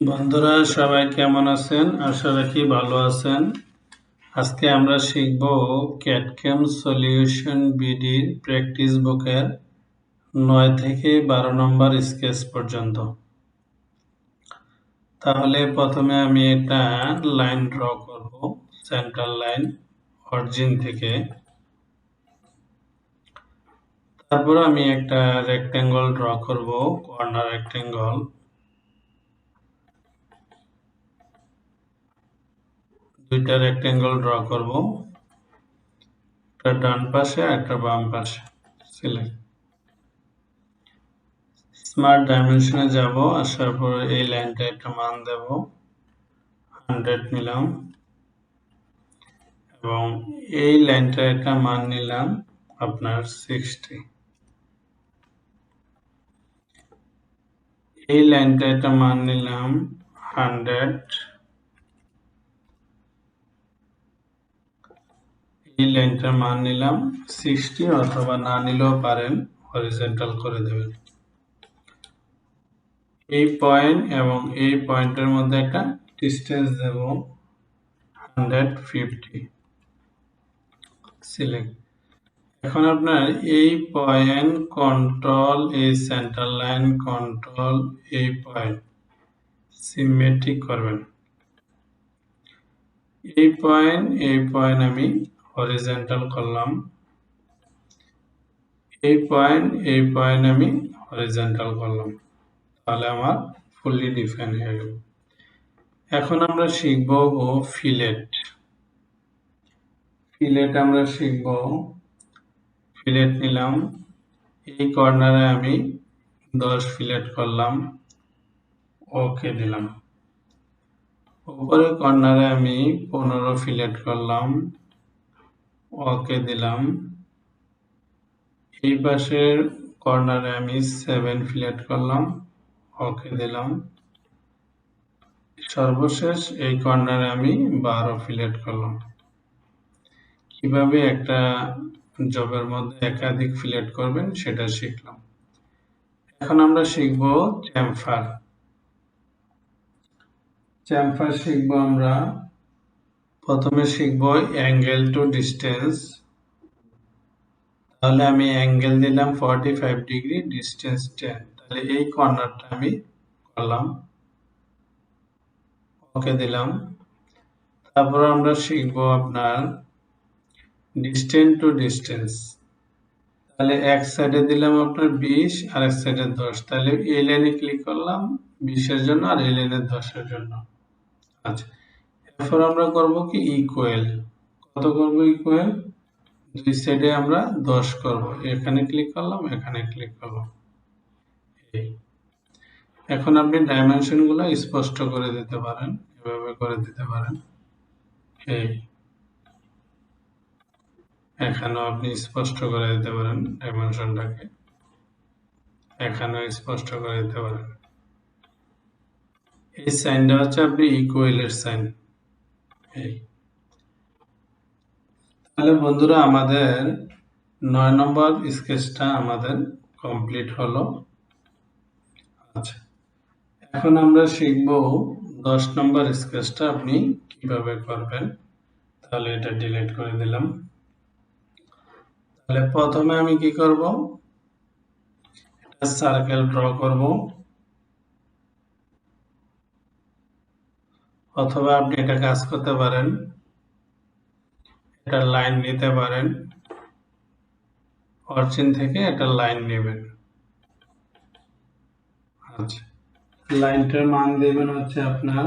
বন্ধুরা সবাই কেমন আছেন? আশা রাখি ভালো আছেন। আজকে আমরা শিখব ক্যাডক্যাম সলিউশন বিডির প্র্যাকটিস বুকের 9 থেকে 12 নম্বর স্কেচ পর্যন্ত। তাহলে প্রথমে আমি একটা লাইন ড্র করব, সেন্টার লাইন অরিজিন থেকে। তারপর আমি একটা রেক্ট্যাঙ্গল ড্র করব, কর্নার রেক্ট্যাঙ্গল। দুইটা রেক্ট্যাঙ্গল ড্র করব, একটা ডান পাশে একটা বাম পাশে। সিলেক্ট। স্মার্ট ডাইমেনশনে যাব, আসার পর এই লাইনটা একটা মান দেব, 100 নিলাম এবং এই লাইনটা একটা মান নিলাম আপনার 60। এই লাইনটা একটা মান নিলাম 100। এই লাইনটার মান নিলাম 60, অথবা না নিলেও পারেন, হরিজন্টাল করে দেবেন। এই পয়েন্ট এবং এই পয়েন্টের মধ্যে একটা ডিসটেন্স দেব 150। সিলেক্ট। এখন আপনার এই পয়েন্ট কন্ট্রোল, এই সেন্টার লাইন কন্ট্রোল, এই পয়েন্ট সিমেট্রিক করবেন। এই পয়েন্ট আমি হরিজন্টাল করলাম, এই পয়েন্ট আমি হরিজন্টাল করলাম। তাহলে আমার ফুললি ডিফাইন হয়ে গেল। এখন আমরা শিখব ফিলেট। আমরা শিখব। ফিলেট নিলাম, এই কর্নারে আমি 10 ফিলেট করলাম, ওকে দিলাম। উপরের কর্নারে আমি 15 ফিলেট করলাম, ওকে দিলাম। এই পাশের কর্নারে আমি 7 ফিলেট করলাম, ওকে দিলাম। সর্বশেষ এই কর্নারে আমি 12 ফিলেট করলাম। কিভাবে একটা জবের মধ্যে একাধিক ফিলেট করবেন সেটা শিখলাম। এখন আমরা শিখব চ্যামফার। শিখব আমরা। প্রথমে শিখব অ্যাঙ্গেল টু ডিস্টেন্স। তাহলে আমি অ্যাঙ্গেল দিলাম 45 ডিগ্রি, ডিস্টেন্স 10। তাহলে এই কর্নারটা আমি করলাম, ওকে দিলাম। তারপর আমরা শিখব আপনার ডিস্টেন্স টু ডিস্টেন্স। তাহলে এক সাইডে দিলাম আপনার 20, আর এক সাইডে 10। তাহলে এই লাইনে ক্লিক করলাম 20 এর জন্য, আর এই লাইনে 10 এর জন্য। আচ্ছা, এরপর আমরা করব কি ইকুয়াল। কত করব ইকুয়াল? দুই সাইডে আমরা 10 করব। এখানে ক্লিক করলাম, এখানে ক্লিক করলাম। এখন আপনি ডাইমেনশন গুলো স্পষ্ট করে দিতে পারেন, এভাবে করে দিতে পারেন। এই এখানেও আপনি স্পষ্ট করে দিতে পারেন ডাইমেনশনটাকে, এখানেও স্পষ্ট করে দিতে পারেন। এই সাইনটা হচ্ছে আপনি ইকুয়ালের সাইন। এই তাহলে বন্ধুরা আমাদের 9 নম্বর স্কেচটা আমাদের কমপ্লিট হলো। আচ্ছা, এখন আমরা শিখব 10 নম্বর স্কেচটা আপনি কিভাবে করবেন। তাহলে এটা ডিলিট করে দিলাম। তাহলে প্রথমে আমি কি করব, একটা সার্কেল ড্র করব, অথবা আপনি এটা কাজ করতে পারেন, একটা লাইন নিতে পারেন, অরিজিন থেকে একটা লাইন নেবেন। আচ্ছা, লাইনটার মান দেবেন হচ্ছে আপনার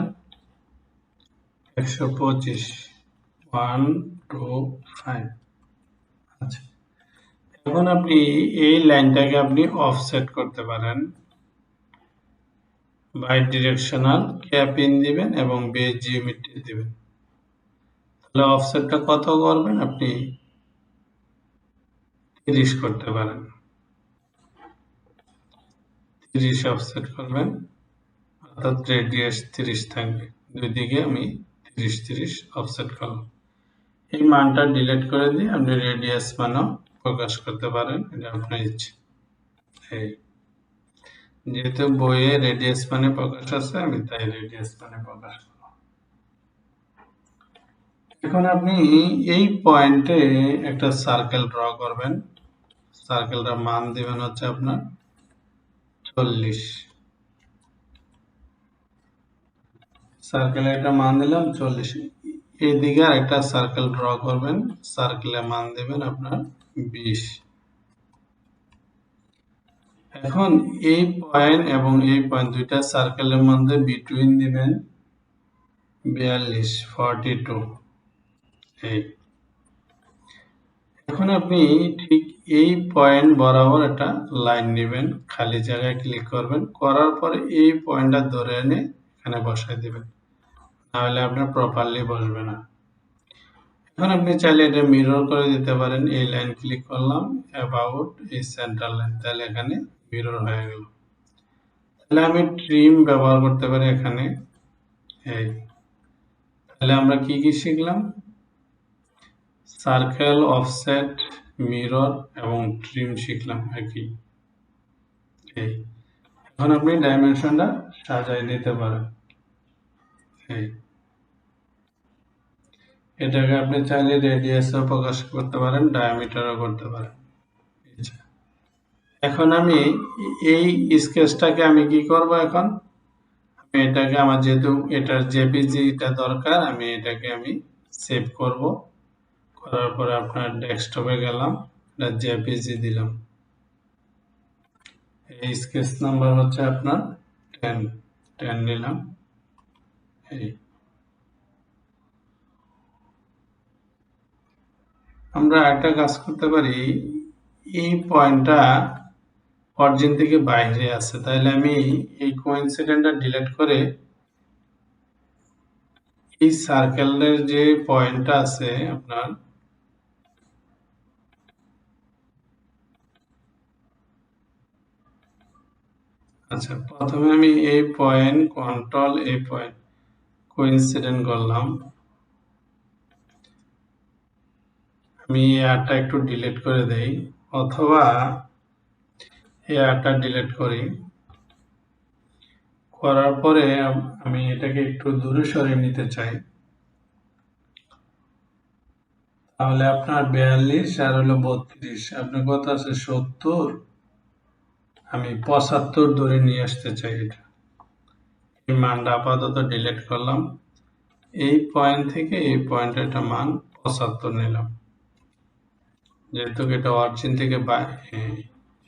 125, 1 2 5। আচ্ছা, এখন আপনি এই লাইনটাকে আপনি অফসেট করতে পারেন। বাই ডিরেকশনাল ক্যাপ ইন দিবেন এবং বেজ জিওমেট্রি দিবেন। তাহলে অফসেটটা কত করবেন? আপনি 30 করতে পারেন। 30 অফসেট করবেন, অর্থাৎ রেডিয়াস 30 থাকবে। দুই দিকে আমি 30 অফসেট করলাম। এই মানটা ডিলিট করে দিয়ে আপনি রেডিয়াস মানও প্রকাশ করতে পারেন, এটা আপনার ইচ্ছে। এই যেহেতু বইয়ে রেডিয়াস মানে প্রকাশ আছে, আমি তাই রেডিয়াস মানে প্রকাশ করব। এখন আপনি এই পয়েন্টে একটা সার্কেল ড্র করবেন। সার্কেলটার মান দিবেন হচ্ছে আপনার 40। সার্কেলে একটা মান দিলাম 40। এইদিকে আরেকটা সার্কেল ড্র করবেন, সার্কেলের মান দেবেন আপনার 20। এখন এই পয়েন্ট এবং এই পয়েন্ট দুইটা সার্কেলের মধ্যে বিটুইন দিবেন 42 এই। এখন আপনি ঠিক এই পয়েন্ট বরাবর একটা লাইন নেবেন, খালি জায়গায় ক্লিক করবেন, করার পরে এই পয়েন্টটা ধরে এনে এখানে বসায় দিবেন, নাহলে আপনার প্রপারলি বসবে না। এখন আপনি চাইলে এটা মিরর করে দিতে পারেন। এই লাইন ক্লিক করলাম, অ্যাবাউট এই সেন্টার লাইন, তাহলে এখানে মিরর হয়ে গেল। তাহলে আমি ট্রিম ব্যবহার করতে পারি এখানে এই। তাহলে আমরা কি কি শিখলাম? সার্কেল, অফসেট, মিরর এবং ট্রিম শিখলাম একই এই। এখন আপনি ডাইমেনশনটা সাজাই নিতে পারেন এই। এটাকে আপনি চাইলে রেডিয়াসও প্রকাশ করতে পারেন, ডায়ামিটারও করতে পারেন। এখন আমি এই স্কেচটাকে আমি কি করব? এখন আমি এটাকে, আমার যেহেতু এটার জেপিজিটা দরকার, আমি এটাকে আমি সেভ করব। করার পরে আপনার ডেস্কটপে গেলাম, এটা জেপিজি দিলাম। এই স্কেচ নাম্বার হচ্ছে আপনার 10 নিলাম এই। আমরা একটা কাজ করতে পারি, এই পয়েন্টটা অরিজিন থেকে বাইরে আছে, তাহলে আমি এই কোইন্সিডেন্টটা ডিলিট করে এই সার্কেলের যে পয়েন্টটা আছে আপনার, আচ্ছা প্রথমে আমি এই পয়েন্ট কন্ট্রোল এই পয়েন্ট কোইন্সিডেন্ট করলাম। আমি এই আরটা একটু ডিলিট করে দেই, অথবা এই আরটা ডিলিট করি। করার পরে আমি এটাকে একটু দূরে সরিয়ে নিতে চাই, তাহলে আপনার 42 আর হলো 32, আপনার কত আছে 70, আমি 75 ধরে নিয়ে আসতে চাই। এটা এই মানটা আপাতত ডিলিট করলাম। এই পয়েন্ট থেকে এই পয়েন্টে একটা মান 75 নিলাম, যেহেতু এটা অরিজিন থেকে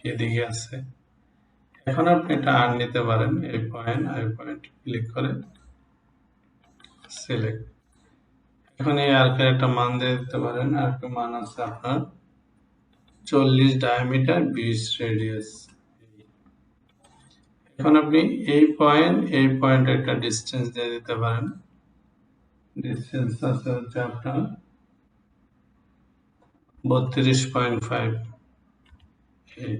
এদিকে আছে। এখন আপনি এটা আর নিতে পারেন, এই পয়েন্ট আর এই পয়েন্ট ক্লিক করে সিলেক্ট। এখন এই আর্কের একটা মান দিয়ে দিতে পারেন, আর্কের মান আছে আপনার 40 ডায়ামিটার, 20 রেডিয়াস। এখন আপনি এই পয়েন্ট একটা ডিস্টেন্স দিয়ে দিতে পারেন। ডিস্টেন্স আছে হচ্ছে আপনার 32.5 এই।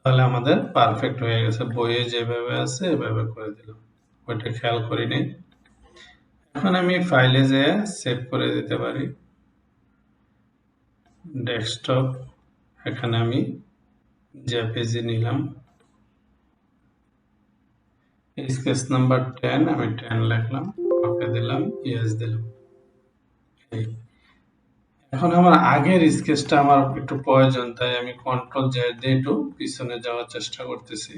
তাহলে আমাদের পারফেক্ট হয়ে গেছে, বইয়ে যেভাবে আছে এভাবে করে দিলাম, ওইটা খেয়াল করি নাই। এখন আমি ফাইলে যেয়ে সেভ করে দিতে পারি, ডেস্কটপ, এখানে আমি জেপিজি নিলাম, স্কেচ নাম্বার 10, আমি 10 লিখলাম, ওকে দিলাম, ইয়েস দিলাম এই। এখন আমার আগের স্কেচটা আমার একটু প্রয়োজন, তাই আমি কন্ট্রোল জেড দিয়ে একটু পিছনে যাওয়ার চেষ্টা করতেছি,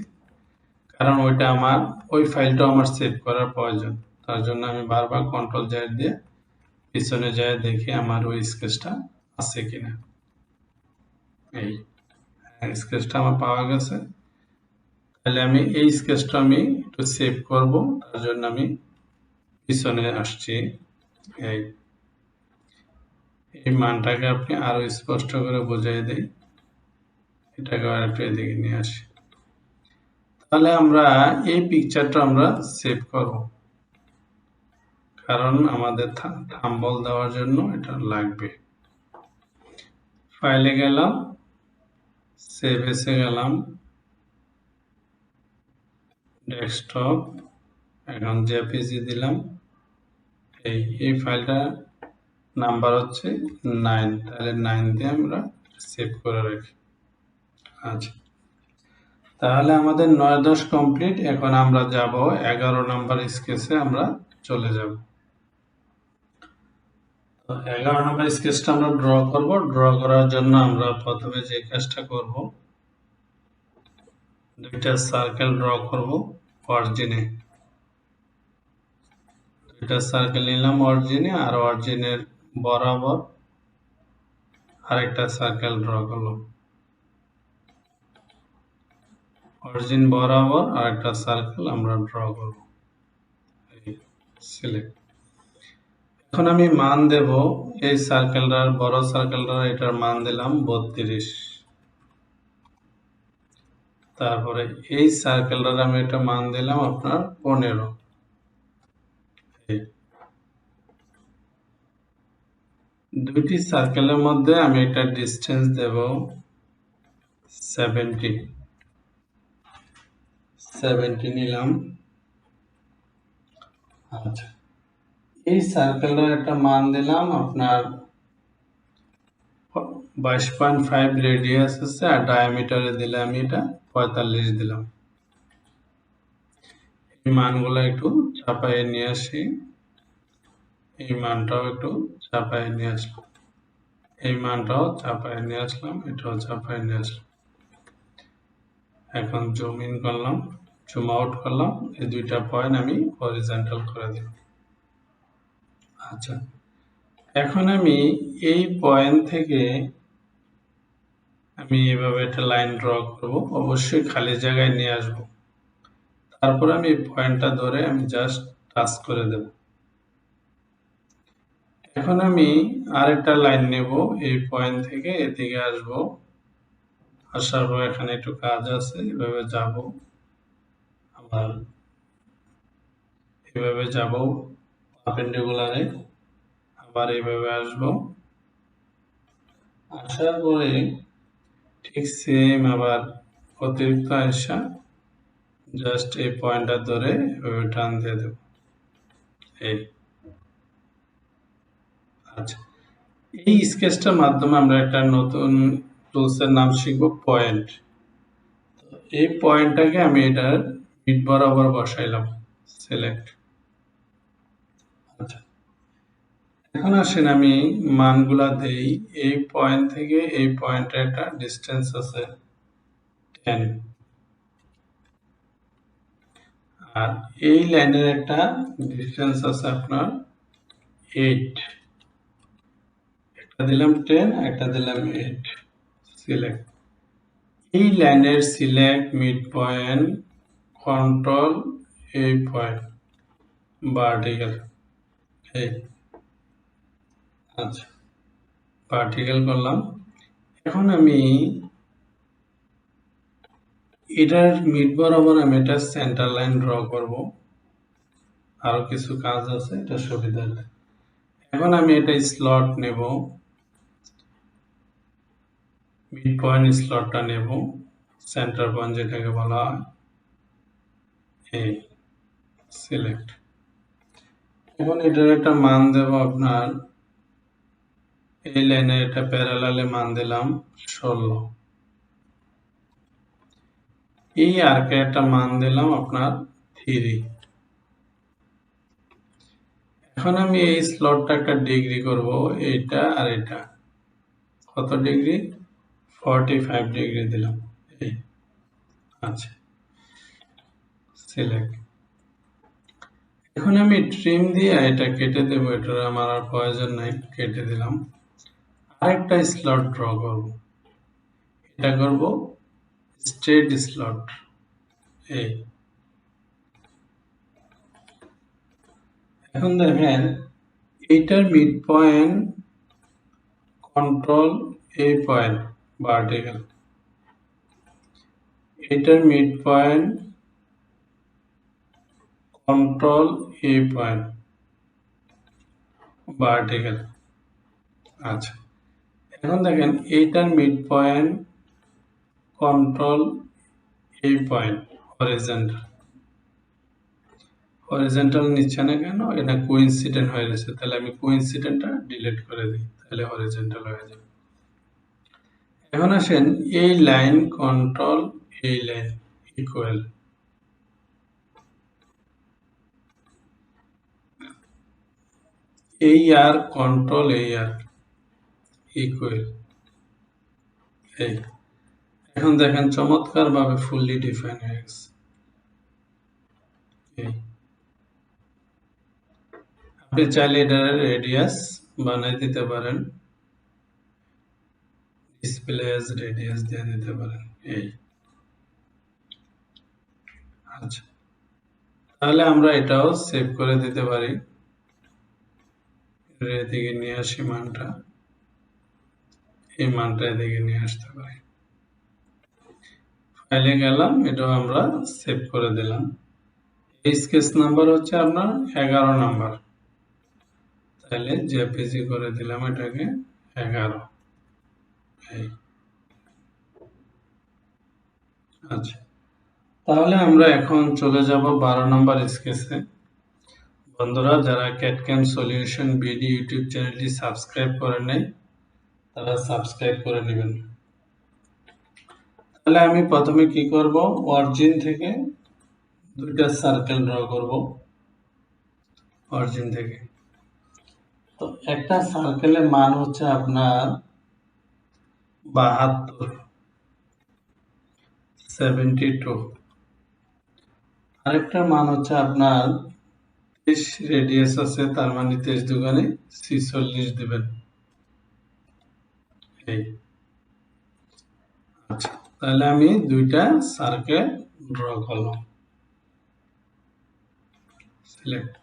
কারণ ওইটা আমার ওই ফাইলটা আমার সেভ করার প্রয়োজন। তার জন্য আমি বারবার কন্ট্রোল জেড দিয়ে পিছনে যায় দেখি আমার ওই স্কেচটা আছে কিনা এই। স্কেচটা আমার পাওয়া গেছে, তাহলে আমি এই স্কেচটা আমি একটু সেভ করব, তার জন্য আমি পিছনে আসছি এই। এই মানটাকে আপনি আরো স্পষ্ট করে বোঝাই দেই, এটাকে আর একটু এদিকে নিয়ে আসি, তাহলে আমরা এই পিকচারটা আমরা সেভ করব, কারণ আমাদের থাম্বনেল দেওয়ার জন্য এটা লাগবে। ফাইলে গেলাম, সেভ এসে গেলাম, ডেস্কটপ, এখন জেপিজি দিলাম এই ফাইলটা নাম্বার হচ্ছে 9, তাহলে 9 দিয়ে আমরা সেভ করে রাখি। আচ্ছা, তাহলে আমাদের 9-10 কমপ্লিট। এখন আমরা যাব 11 নাম্বার স্কেচে আমরা চলে যাব। তো 11 নাম্বার স্কেচটা আমরা ড্র করব। ড্র করার জন্য আমরা প্রথমে যে কাজটা করব, দুইটা সার্কেল ড্র করব অরিজিনে। দুইটা সার্কেল নিলাম অরিজিনে, আর অরিজিনের বরাবর আরেকটা সার্কেল ড্র করলাম। অরিজিন বরাবর আরেকটা সার্কেল আমরা ড্র করব। সিলেক্ট। এখন আমি মান দেব, এই সার্কেলটার বড় সার্কেলটার এটার মান দিলাম 32। তারপরে এই সার্কেলটার আমি একটা মান দিলাম আপনার 15। দুইটি সার্কেলের মধ্যে আমি একটা ডিস্টেন্স দেব 70। 70 নিলাম। আচ্ছা, এই সার্কেলটার একটা মান দিলাম আপনার 22.5 রেডিয়াস আছে, আর ডায়ামিটারে দিলে আমি এটা 45 দিলাম। এই মানগুলো একটু চাপায়ে নিয়ে আসি। এই মানটাও একটু চাপায়ে নিয়ে আসলাম। এই মানটাও চাপায়ে নিয়ে আসলাম, এটাও চাপায়ে নিয়ে আসলাম। এখন জুম ইন করলাম, জুম আউট করলাম, এই দুইটা পয়েন্ট আমি হরিজন্টাল করে দিলাম। আচ্ছা, এখন আমি এই পয়েন্ট থেকে আমি এভাবে একটা লাইন ড্র করব, অবশ্যই খালি জায়গায় নিয়ে আসব। তারপর আমি এই পয়েন্টটা ধরে আমি জাস্ট টাচ করে দেব। এখন আমি আরেকটা লাইন নেব, এই পয়েন্ট থেকে এদিকে আসব। আসার পর এখানে একটু কাজ আছে, এভাবে যাব, আবার এভাবে যাব পারপেন্ডিকুলারে, আবার এইভাবে আসব। আসার পরে ঠিক সেম আবার অতিরিক্ত আসা জাস্ট এই পয়েন্টটা ধরে এভাবে টান দিয়ে দেব। এই আচ্ছা, এই স্কেচটার মাধ্যমে আমরা একটা নতুন টুলসের নাম শিখব, পয়েন্ট। এই পয়েন্টটাকে আমি এটার মিড বরাবর বসাইলাম, সিলেক্ট। আচ্ছা, এখন আসেন আমি মানগুলা দেই। এই পয়েন্ট থেকে এই পয়েন্টে একটা ডিস্টেন্স আছে 10, আর এই লাইনের একটা ডিস্টেন্স আছে আপনার 8। একটা দিলাম 10, একটা দিলাম 8, সিলেক্ট। এই লাইনের সিলেক্ট মিড পয়েন্ট, কন্ট্রোল এই পয়েন্ট, ভার্টিক্যাল। এই আচ্ছা, ভার্টিক্যাল করলাম। এখন আমি এটার মিড বরাবর আমি এটা সেন্টার লাইন ড্র করব। আরো কিছু কাজ আছে, এটা সুবিধার্থে। এখন আমি এটা স্লট নেব, মিড পয়েন্ট স্লটটা নেব, সেন্টার পয়েন্ট যেটাকে বলা হয়, এই সিলেক্ট। এখন এটার একটা মান দেব আপনার, এই লাইনে এটা প্যারালালে মান দিলাম 16। এই আর্কে একটা মান দিলাম আপনার 3। এখন আমি এই স্লটটা একটা ডিগ্রি করব, এইটা আর এটা কত ডিগ্রি, 45 ডিগ্রি দিলাম। এই আচ্ছা, সিলেক্ট। এখন আমি ট্রিম দিয়ে এটা কেটে দেব, এটার আমার আর প্রয়োজন নাই, কেটে দিলাম। আরেকটা স্লট ড্র করব, এটা করব স্ট্রেট স্লট। এই এখন দেখেন এইটার মিড পয়েন্ট, কন্ট্রোল এই পয়েন্ট, ভার্টিক্যাল। এটার মিড পয়েন্ট, কন্ট্রোল এই পয়েন্ট, ভার্টিক্যাল। আচ্ছা, এখন দেখেন এইটার মিড পয়েন্ট, কন্ট্রোল এই পয়েন্ট, হরিজন্টাল। হরিজন্টাল নিচ্ছে না কেন, এটা কোইন্সিডেন্ট হয়ে গেছে, তাহলে আমি কোইন্সিডেন্টটা ডিলিট করে দিই, তাহলে হরিজন্টাল হয়ে যাবে। এখন আসেন এই লাইন, কন্ট্রোল এই লাইন, ইকুয়াল, এই আর কন্ট্রোল এই আর ইকুয়াল, এই এখন দেখেন চমৎকার ভাবে ফুললি ডিফাইন হয়ে গেছে। আপনি চাইলে এটার রেডিয়াস বানাই দিতে পারেন, ডিসপ্লে এজ রেডিয়াস দিয়ে দিতে পারেন এই। আচ্ছা, তাহলে আমরা এটাও সেভ করে দিতে পারি। এদিকে নিয়ে আসি মানটা, এই মানটা এদিকে নিয়ে আসতে পারি। ফাইলে গেলাম, এটাও আমরা সেভ করে দিলাম। এই স্কেচ নাম্বার হচ্ছে আপনার 11 নাম্বার, তাহলে জেপিজি করে দিলাম এটাকে 11। আচ্ছা, তাহলে আমরা এখন চলে যাব 12 নম্বর স্কেচে। বন্ধুরা, যারা ক্যাডক্যাম সলিউশন বিডি ইউটিউব চ্যানেলটি সাবস্ক্রাইব করেন নাই, তারা সাবস্ক্রাইব করে নেবেন। তাহলে আমি প্রথমে কি করব, অরিজিন থেকে দুইটা সার্কেল ড্র করব। অরিজিন থেকে তো একটা সার্কেলের মান হচ্ছে আপনার 72, 72। আরেকটার মান হচ্ছে আপনার 30 রেডিয়াস আছে, তার মানে 30 দুগুণে 46 দিবেন এই। আচ্ছা, তাহলে আমি দুইটা সার্কেল ড্র করলাম, সিলেক্ট।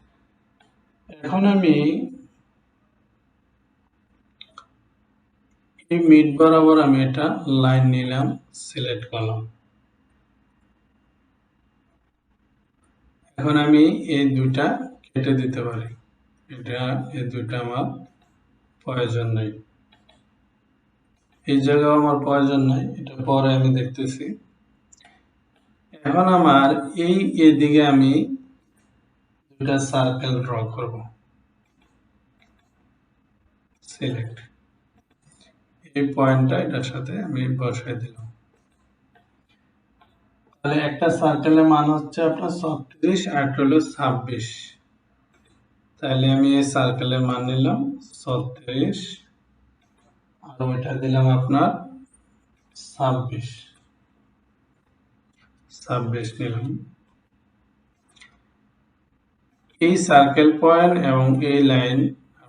এখন আমি এই মিড বরাবর আমি এটা লাইন নিলাম, সিলেক্ট করলাম। এখন আমি এই দুইটা কেটে দিতে পারি, এটা এই দুইটা আমার প্রয়োজন নেই, এই জায়গাও আমার প্রয়োজন নাই, এটা পরে আমি দেখতেছি। এখন আমার এই এদিকে আমি দুইটা সার্কেল ড্র করব, সিলেক্ট। এই পয়েন্টটা এটার সাথে আমি বসাই দিলাম। তাহলে একটা সার্কেলের মান হচ্ছে আপনার 36 আর একটা হলো 26। তাহলে আমি এই সার্কেলের মান নিলাম 36 আর ওইটা দিলাম আপনার 26, 26 নিলাম। এই সার্কেল পয়েন্ট এবং এই লাইন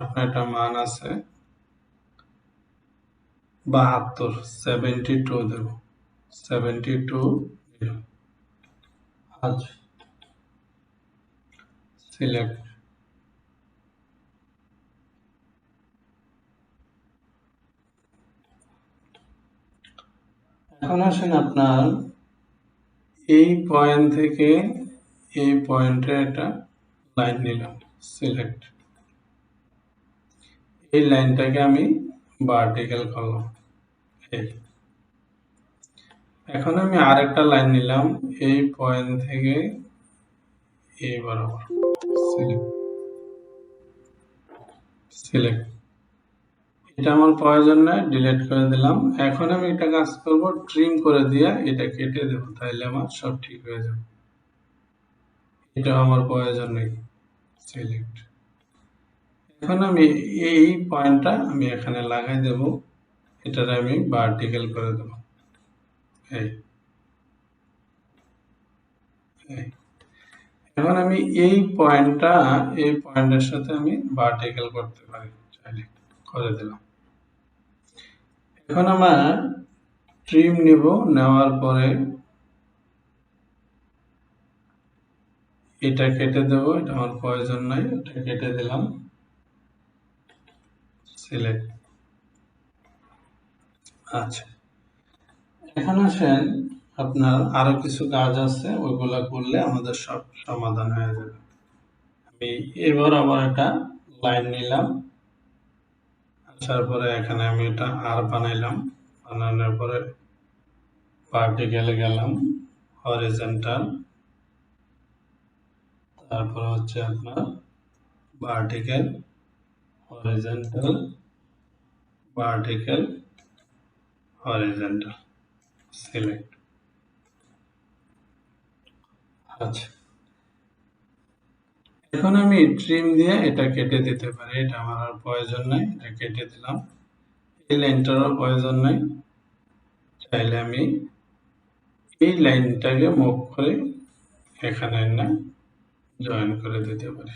আপনার একটা মান আছে 72, 72 দেব, 72 দিলাম। আচ্ছা, সিলেক্ট। এখন আসেন আপনার এই পয়েন্ট থেকে এই পয়েন্টে একটা লাইন নিলাম, সিলেক্ট। এই লাইনটাকে আমি ভার্টিক্যাল করলাম এই। এখন আমি আরেকটা লাইন নিলাম এই পয়েন্ট থেকে এই বরাবর, সিলেক্ট, সিলেক্ট। এটা আমার প্রয়োজন নাই, ডিলিট করে দিলাম। এখন আমি একটা কাজ করব, ট্রিম করে দিয়ে এটা কেটে দেব, তাহলে আমার সব ঠিক হয়ে যাবে। এটা আমার প্রয়োজন নেই, সিলেক্ট। এখন আমি এই পয়েন্টটা আমি এখানে লাগাই দেব, এটারে আমি ভার্টিক্যাল করে দেব এই। এখন আমি এই পয়েন্টটা এই পয়েন্টের সাথে আমি ভার্টিক্যাল করতে পারি, চাইলে করে দিলাম। এখন আমার ট্রিম নেব, নেওয়ার পরে এটা কেটে দেব, এটা আমার প্রয়োজন নাই, এটা কেটে দিলাম, সিলেক্ট। আচ্ছা, এখন আসেন আপনার আরো কিছু কাজ আছে, ওইগুলা করলে আমাদের সব সমাধান হয়ে যাবে। আমি এবার আবার একটা লাইন নিলাম, আসার পরে এখানে আমি এটা আর বানাইলাম, বানানোর পরে ভার্টিক্যালে গেলাম, হরিজন্টাল, তারপরে হচ্ছে আপনার vertical, horizontal, vertical, horizontal, select. আচ্ছা, এখন আমি ট্রিম দিয়ে এটা কেটে দিতে পারি, এটা আমার আর প্রয়োজন নাই, এটা কেটে দিলাম। এই লাইনটারও প্রয়োজন নাই, চাইলে আমি এই লাইনটাকে মুভ করে এখানে না জয়েন করে দিতে পারি।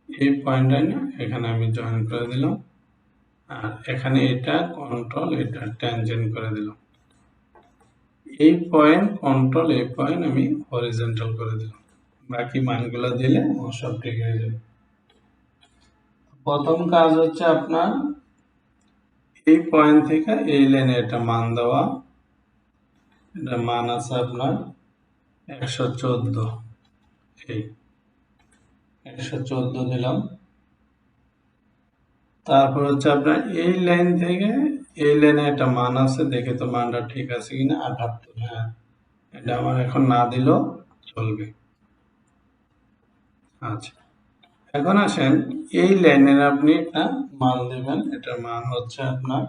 এই পয়েন্টটা না এখানে আমি জয়েন করে দিলাম, আর এখানে এটা কন্ট্রোল, এটা ট্যানজেন্ট করে দিলাম। এই পয়েন্ট কন্ট্রোল, এই পয়েন্ট আমি হরিজন্টাল করে দিলাম। বাকি মানগুলো দিলে আমার সব ঠিক হয়ে যাবে। প্রথম কাজ হচ্ছে আপনার এই পয়েন্ট থেকে এই লাইনে একটা মান দেওয়া। এটা মান আছে আপনার 114, এই 114 দিলাম। তারপর হচ্ছে আপনার এই লাইন থেকে এই লাইনে একটা মান আছে, দেখে তো মানটা ঠিক আছে কিনা। 78, হ্যাঁ, এটা আমার এখন না দিলেও চলবে। আচ্ছা, এখন আসেন এই লাইনের আপনি একটা মান দেবেন, এটার মান হচ্ছে আপনার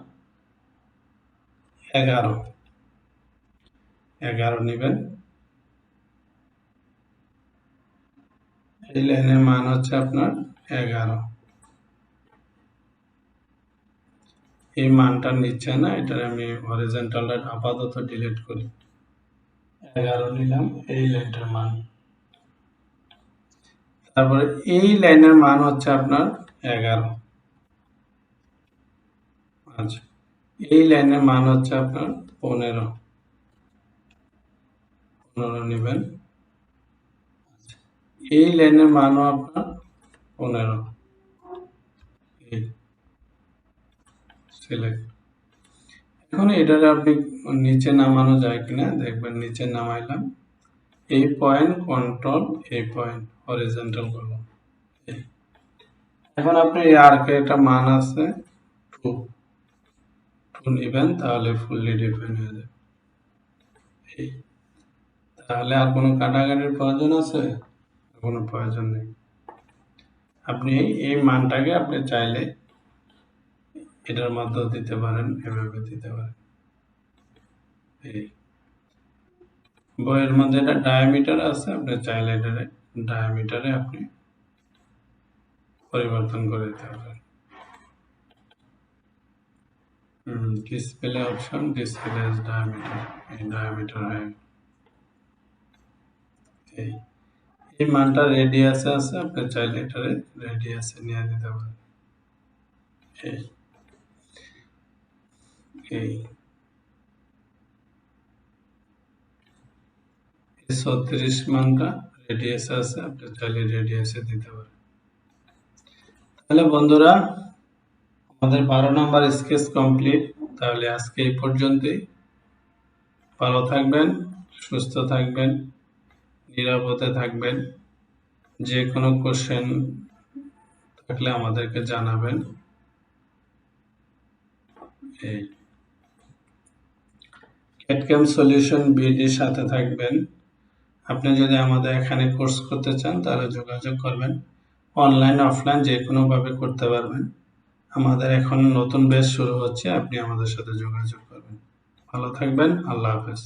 11 নেবেন। এই লাইনের মান হচ্ছে আপনার 11। এই মানটা নিচ্ছে না, এটা আমি হরিজন্টালটা আপাতত ডিলিট করি। 11 নিলাম এই লাইনটার মান। তারপরে এই লাইনের মান হচ্ছে আপনার 11। আচ্ছা, এই লাইনের মান হচ্ছে আপনার 15 নেবেন। এই লাইনের মানও আপনার 15, এই সিলেক্ট। এখন এটারে আপনি নিচে নামানো যায় কিনা দেখবেন, নিচে নামাইলাম। এই পয়েন্ট কন্ট্রোল, এই পয়েন্ট হরিজন্টাল করলাম। এখন আপনি এই আর্কে একটা মান আছে 2 নেবেন, তাহলে ফুললি ডিফাইন হয়ে যাবে। এই তাহলে আর কোনো কাটাকাটির প্রয়োজন আছে? কোনো প্রয়োজন নেই। আপনি এই মানটাকে আপনি চাইলে এটার মধ্যেও দিতে পারেন, এভাবে দিতে পারেন। এই বইয়ের মধ্যে এটা ডায়ামিটার আছে, আপনি চাইলে এটার ডায়ামিটারে আপনি পরিবর্তন করে দিতে পারেন। ডিসপ্লে অপশন, ডিসপ্লে ডায়ামিটার, এই ডায়ামিটার হয়ে এই মানটা রেডিয়াসে আছে, আপনি চাইলে এটারে রেডিয়াসে নিয়ে দিতে পারেন। এই 36 মানটা রেডিয়াসে আছে, আপনি চাইলে রেডিয়াসে দিতে পারেন। তাহলে বন্ধুরা, আমাদের 12 নম্বর স্কেচ কমপ্লিট। তাহলে আজকে এই পর্যন্তই। ভালো থাকবেন, সুস্থ থাকবেন, নিরাপদে থাকবেন। যে কোনো কোশ্চেন থাকলে আমাদেরকে জানাবেন। এই ক্যাডক্যাম সলিউশন বিডির সাথে থাকবেন। আপনি যদি আমাদের এখানে কোর্স করতে চান তাহলে যোগাযোগ করবেন। অনলাইন অফলাইন যে কোনোভাবে করতে পারবেন। আমাদের এখন নতুন ব্যাচ শুরু হচ্ছে, আপনি আমাদের সাথে যোগাযোগ করবেন। ভালো থাকবেন, আল্লাহ হাফেজ।